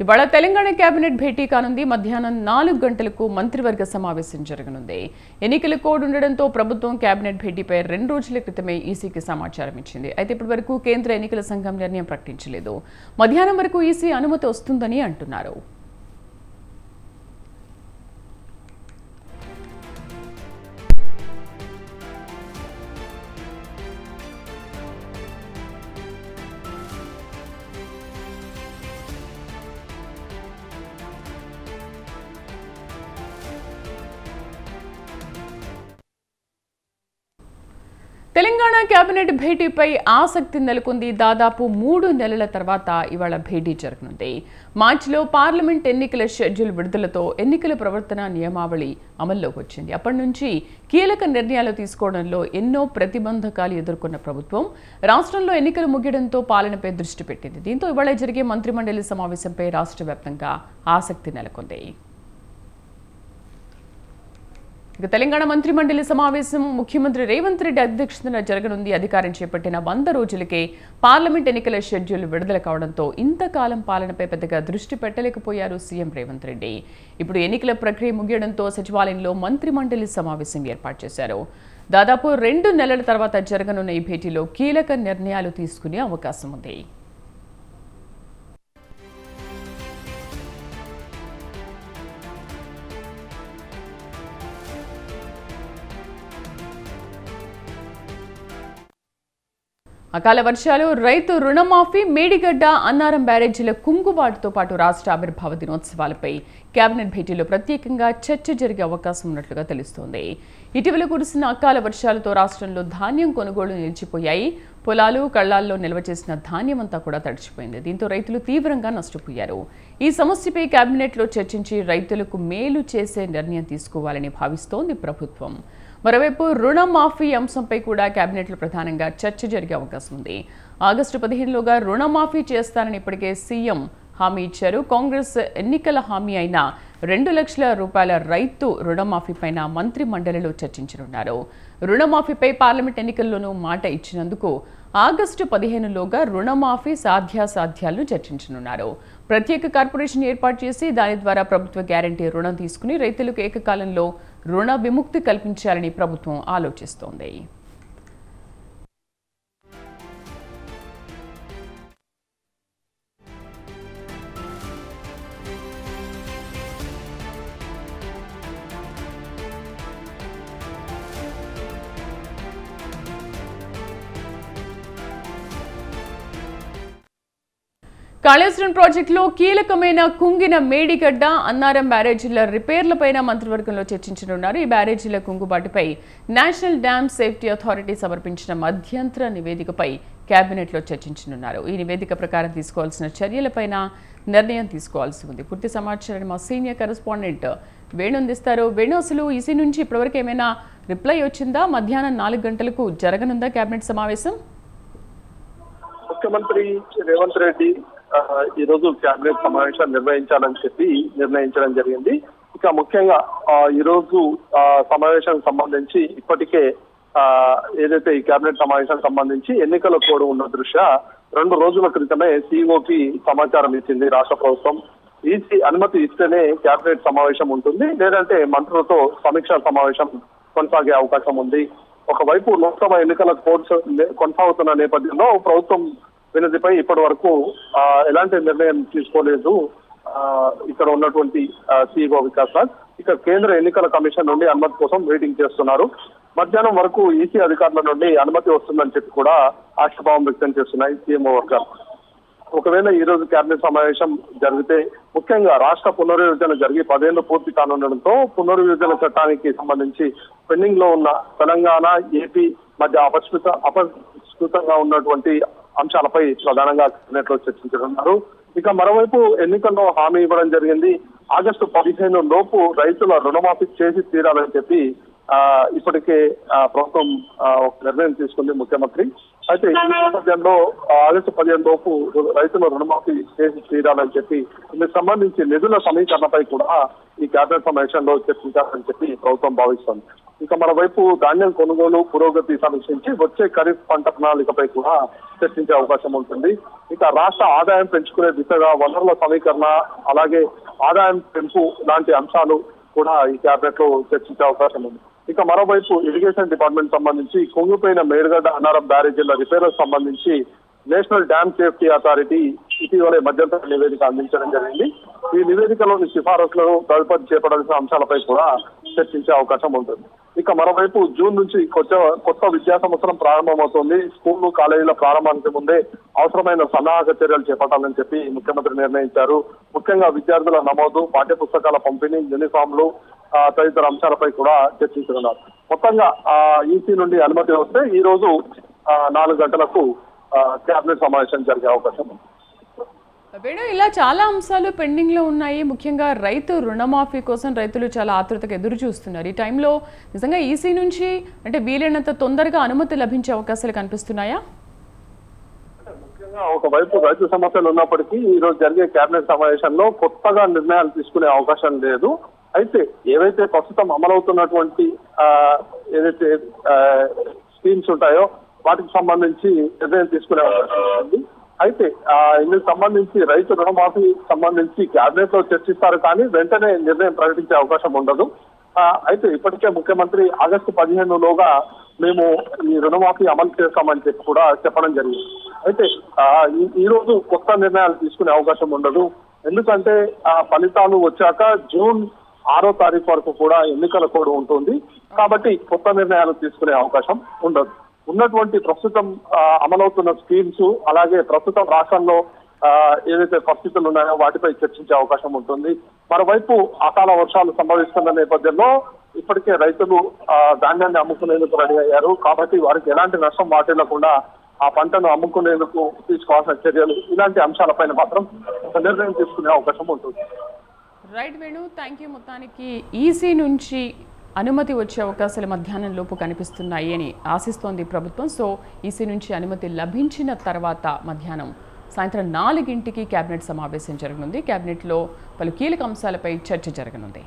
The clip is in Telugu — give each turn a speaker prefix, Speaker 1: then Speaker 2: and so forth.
Speaker 1: ఇవాళ తెలంగాణ కేబినెట్ భేటీ కానుంది. మధ్యాహ్నం 4 గంటలకు మంత్రివర్గ సమావేశం జరగనుంది. ఎన్నికల కోడ్ ఉండడంతో ప్రభుత్వం కేబినెట్ భేటీపై 2 రోజుల క్రితమే ఈసీకి సమాచారం ఇచ్చింది. అయితే ఇప్పటి వరకు కేంద్ర ఎన్నికల సంఘం నిర్ణయం ప్రకటించలేదు. మధ్యాహ్నం వరకు ఈసీ అనుమతి వస్తుందని అంటున్నారు. తెలంగాణ కేబినెట్ భేటీపై ఆసక్తి నెలకొంది. దాదాపు 3 నెలల తర్వాత ఇవాళ భేటీ జరగనుంది. మార్చిలో పార్లమెంట్ ఎన్నికల షెడ్యూల్ విడుదలతో ఎన్నికల ప్రవర్తన నియమావళి అమల్లోకి వచ్చింది. అప్పటి నుంచి కీలక నిర్ణయాలు తీసుకోవడంలో ఎన్నో ప్రతిబంధకాలు ఎదుర్కొన్న ప్రభుత్వం రాష్ట్రంలో ఎన్నికలు ముగియడంతో పాలనపై దృష్టి పెట్టింది. దీంతో ఇవాళ జరిగే మంత్రిమండలి సమావేశంపై రాష్ట్ర వ్యాప్తంగా ఆసక్తి నెలకొంది. ఇక తెలంగాణ మంత్రిమండలి సమావేశం ముఖ్యమంత్రి రేవంత్ రెడ్డి అధ్యక్షతన జరగనుంది. అధికారం చేపట్టిన 100 రోజులకే పార్లమెంట్ ఎన్నికల షెడ్యూల్ విడుదల కావడంతో ఇంతకాలం పాలనపై పెద్దగా దృష్టి పెట్టలేకపోయారు సీఎం రేవంత్ రెడ్డి. ఇప్పుడు ఎన్నికల ప్రక్రియ ముగియడంతో సచివాలయంలో మంత్రిమండలి సమావేశం ఏర్పాటు చేశారు. దాదాపు 2 నెలల తర్వాత జరగనున్న ఈ భేటీలో కీలక నిర్ణయాలు తీసుకునే అవకాశం ఉంది. అకాల వర్షాలు, రైతు రుణమాఫీ, మేడిగడ్డ, అన్నారం బ్యారేజీల కుంగుబాటుతో పాటు రాష్ట్ర ఆవిర్భావ దినోత్సవాలపై కేబినెట్ భేటీలో ప్రత్యేకంగా చర్చ జరిగే అవకాశం ఉన్నట్లుగా తెలుస్తోంది. ఇటీవల కురిసిన అకాల వర్షాలతో రాష్ట్రంలో ధాన్యం కొనుగోలు నిలిచిపోయాయి. పొలాలు, కళ్లాల్లో నిల్వ చేసిన ధాన్యం అంతా కూడా తడిచిపోయింది. దీంతో రైతులు తీవ్రంగా నష్టపోయారు. ఈ సమస్యపై కేబినెట్లో చర్చించి రైతులకు మేలు చేసే నిర్ణయం తీసుకోవాలని భావిస్తోంది ప్రభుత్వం. మరోవైపు రుణమాఫీ అంశంపై కూడా కేబినెట్లో ప్రధానంగా చర్చ జరిగే అవకాశం ఉంది. ఆగస్టు 15లోగా రుణమాఫీ చేస్తానని ఇప్పటికే సీఎం హామీ ఇచ్చారు. కాంగ్రెస్ ఎన్నికల హామీ అయిన 2 లక్షల రూపాయల రైతు రుణమాఫీపైన మంత్రి మండలిలో చర్చించనున్నారు. రుణమాఫీపై పార్లమెంట్ ఎన్నికల్లోనూ మాట ఇచ్చినందుకు ఆగస్టు 15లోగా రుణమాఫీ సాధ్యాసాధ్యాలను చర్చించనున్నారు. ప్రత్యేక కార్పొరేషన్ ఏర్పాటు చేసి దాని ద్వారా ప్రభుత్వ గ్యారంటీ రుణం తీసుకుని రైతులకు ఏకకాలంలో రుణ విముక్తి కల్పించాలని ప్రభుత్వం ఆలోచిస్తోంది. కాళేశ్వరం ప్రాజెక్టులో కీలకమైన కుంగిన మేడిగడ్డ, అన్నారం బ్యారేజీల రిపేర్లపైన మంత్రివర్గంలో చర్చించనున్నారు. ఈ బ్యారేజీల కుంగుబాటుపై నేషనల్ డ్యామ్ సేఫ్టీ అథారిటీ సమర్పించిన మధ్యంతర నివేదికపై కేబినెట్లో చర్చించనున్నారు. ఈ నివేదిక ప్రకారం తీసుకోవాల్సిన చర్యలపైన నిర్ణయం తీసుకోవాల్సి ఉంది. పూర్తి సమాచారాన్ని మా సీనియర్ కరెస్పాండెంట్ వేణు అందిస్తారు. వేణు, అసలు ఈసీ నుంచి ఇప్పటివరకు ఏమైనా రిప్లై వచ్చిందా? మధ్యాహ్నం 4 గంటలకు జరగనుందా కేబినెట్ సమావేశం?
Speaker 2: ముఖ్యమంత్రి రేవంత్ రెడ్డి ఈ రోజు కేబినెట్ సమావేశం నిర్వహించాలని చెప్పి నిర్ణయించడం జరిగింది. ఇక ముఖ్యంగా ఈ రోజు సమావేశానికి సంబంధించి ఇప్పటికే ఏదైతే ఈ కేబినెట్ సమావేశానికి సంబంధించి ఎన్నికల కోడ్ ఉన్న దృష్ట్యా 2 రోజుల క్రితమే సీఓకి సమాచారం ఇచ్చింది రాష్ట్ర ప్రభుత్వం. ఈసీ అనుమతి ఇస్తేనే కేబినెట్ సమావేశం ఉంటుంది, లేదంటే మంత్రులతో సమీక్షా సమావేశం కొనసాగే అవకాశం ఉంది. ఒకవైపు లోక్సభ ఎన్నికల కోడ్స్ కొనసాగుతున్న నేపథ్యంలో ప్రభుత్వం వినతిపై ఇప్పటి వరకు ఎలాంటి నిర్ణయం తీసుకోలేదు ఇక్కడ ఉన్నటువంటి సీఈఓ వికాస్ రాజ్. ఇక కేంద్ర ఎన్నికల కమిషన్ నుండి అనుమతి కోసం వెయిటింగ్ చేస్తున్నారు. మధ్యాహ్నం వరకు ఈసీ అధికారుల నుండి అనుమతి వస్తుందని చెప్పి కూడా ఆశాభావం వ్యక్తం చేస్తున్నాయి సీఎంఓ వర్గాలు. ఒకవేళ ఈ రోజు కేబినెట్ సమావేశం జరిగితే ముఖ్యంగా రాష్ట్ర పునర్విభజన జరిగి 10 ఏళ్లు పూర్తి కానుండడంతో పునర్విభజన చట్టానికి సంబంధించి పెండింగ్ లో ఉన్న తెలంగాణ, ఏపీ మధ్య అపరిష్కృతంగా ఉన్నటువంటి అంశాలపై ప్రధానంగా కేబినెట్ లో చర్చించనున్నారు. ఇక మరోవైపు ఎన్నికల్లో హామీ ఇవ్వడం జరిగింది. ఆగస్టు 15 లోపు రైతుల రుణమాఫీ చేసి తీరాలని చెప్పి ఇప్పటికే ప్రభుత్వం ఒక నిర్ణయం తీసుకుంది ముఖ్యమంత్రి. అయితే ఈ నేపథ్యంలో ఆగస్టు 15 లోపు రైతుల రుణమాఫీ చేసి తీరాలని చెప్పి ఇందుకు సంబంధించి నిధుల సమీకరణపై కూడా ఈ కేబినెట్ సమావేశంలో చర్చించాలని చెప్పి ప్రభుత్వం భావిస్తోంది. ఇక మరోవైపు ధాన్యం కొనుగోలు పురోగతి సమీక్షించి వచ్చే ఖరీఫ్ పంట ప్రణాళికపై కూడా చర్చించే అవకాశం ఉంటుంది. ఇక రాష్ట్ర ఆదాయం పెంచుకునే దిశగా వనరుల సమీకరణ అలాగే ఆదాయం పెంపు లాంటి అంశాలు కూడా ఈ క్యాబినెట్ లో చర్చించే అవకాశం ఉంది. ఇక మరోవైపు ఇరిగేషన్ డిపార్ట్మెంట్ సంబంధించి కుంగిపోయిన మేడిగడ్డ అన్నారం బ్యారేజీల రిపేర్లకు సంబంధించి నేషనల్ డ్యామ్ సేఫ్టీ అథారిటీ ఇటీవలే మధ్యంతర నివేదిక అందించడం జరిగింది. ఈ నివేదికలోని సిఫారసులను తదుపరి చేపడాల్సిన అంశాలపై కూడా చర్చించే అవకాశం ఉంటుంది. ఇక మరోవైపు జూన్ నుంచి కొత్త విద్యా సంవత్సరం ప్రారంభమవుతోంది. స్కూళ్లు కాలేజీల ప్రారంభానికి ముందే అవసరమైన సన్నాహక చర్యలు చేపట్టాలని చెప్పి ముఖ్యమంత్రి నిర్ణయించారు. ముఖ్యంగా విద్యార్థుల నమోదు, పాఠ్య పుస్తకాల పంపిణీ, యూనిఫామ్లు తదితర అంశాలపై కూడా చర్చించనున్నారు. మొత్తంగా ఈసీ నుండి అనుమతి వస్తే ఈ రోజు 4 గంటలకు క్యాబినెట్ సమావేశం జరిగే అవకాశం ఉంది.
Speaker 1: వేణు, ఇలా చాలా అంశాలు పెండింగ్ లో ఉన్నాయి. ముఖ్యంగా రైతు రుణమాఫీ కోసం రైతులు చాలా ఆతృతగా ఎదురు చూస్తున్నారు. ఈ టైంలో నిజంగా ఈసీ నుంచి అంటే వీలైనంత తొందరగా అనుమతి లభించే అవకాశాలు కనిపిస్తున్నాయా?
Speaker 2: ముఖ్యంగా ఒకవైపు రైతు సమస్యలు ఉన్నప్పటికీ ఈ రోజు జరిగే కేబినెట్ సమావేశంలో కొత్తగా నిర్ణయాలు తీసుకునే అవకాశం లేదు. అయితే ఏవైతే ప్రస్తుతం అమలవుతున్నటువంటి ఏదైతే స్కీమ్స్ ఉంటాయో వాటికి సంబంధించి నిర్ణయం తీసుకునే అవకాశం ఉంది. అయితే ఇందుకు సంబంధించి రైతు రుణమాఫీ సంబంధించి క్యాబినెట్ లో చర్చిస్తారు, కానీ వెంటనే నిర్ణయం ప్రకటించే అవకాశం ఉండదు. అయితే ఇప్పటికే ముఖ్యమంత్రి ఆగస్టు 15లోగా మేము ఈ రుణమాఫీ అమలు చేస్తామని చెప్పి కూడా చెప్పడం జరిగింది. అయితే ఈ రోజు కొత్త నిర్ణయాలు తీసుకునే అవకాశం ఉండదు. ఎందుకంటే ఫలితాలు వచ్చాక జూన్ 6వ తారీఖు వరకు కూడా ఎన్నికల కోడ్ ఉంటుంది. కాబట్టి కొత్త నిర్ణయాలు తీసుకునే అవకాశం ఉండదు. ఉన్నటువంటి ప్రస్తుతం అమలవుతున్న స్కీమ్స్ అలాగే ప్రస్తుతం రాష్ట్రంలో ఏదైతే పరిస్థితులు ఉన్నాయో వాటిపై చర్చించే అవకాశం ఉంటుంది. మరోవైపు అకాల వర్షాలు సంభవిస్తున్న నేపథ్యంలో ఇప్పటికే రైతులు ధాన్యాన్ని అమ్ముకునేందుకు రెడీ అయ్యారు. కాబట్టి వారికి ఎలాంటి నష్టం వాటిల్లకుండా ఆ పంటను అమ్ముకునేందుకు తీసుకోవాల్సిన చర్యలు ఇలాంటి అంశాలపైన మాత్రం నిర్ణయం తీసుకునే అవకాశం ఉంటుంది.
Speaker 1: Right Venu, thank you. మొత్తానికి ఈసీ నుంచి అనుమతి వచ్చే అవకాశాలు మధ్యాహ్నం లోపు కనిపిస్తున్నాయి అని ఆశిస్తోంది ప్రభుత్వం. సో ఈసీ నుంచి అనుమతి లభించిన తర్వాత మధ్యాహ్నం సాయంత్రం 4 గంటలకి కేబినెట్ సమావేశం జరగనుంది. కేబినెట్లో పలు కీలక అంశాలపై చర్చ జరగనుంది.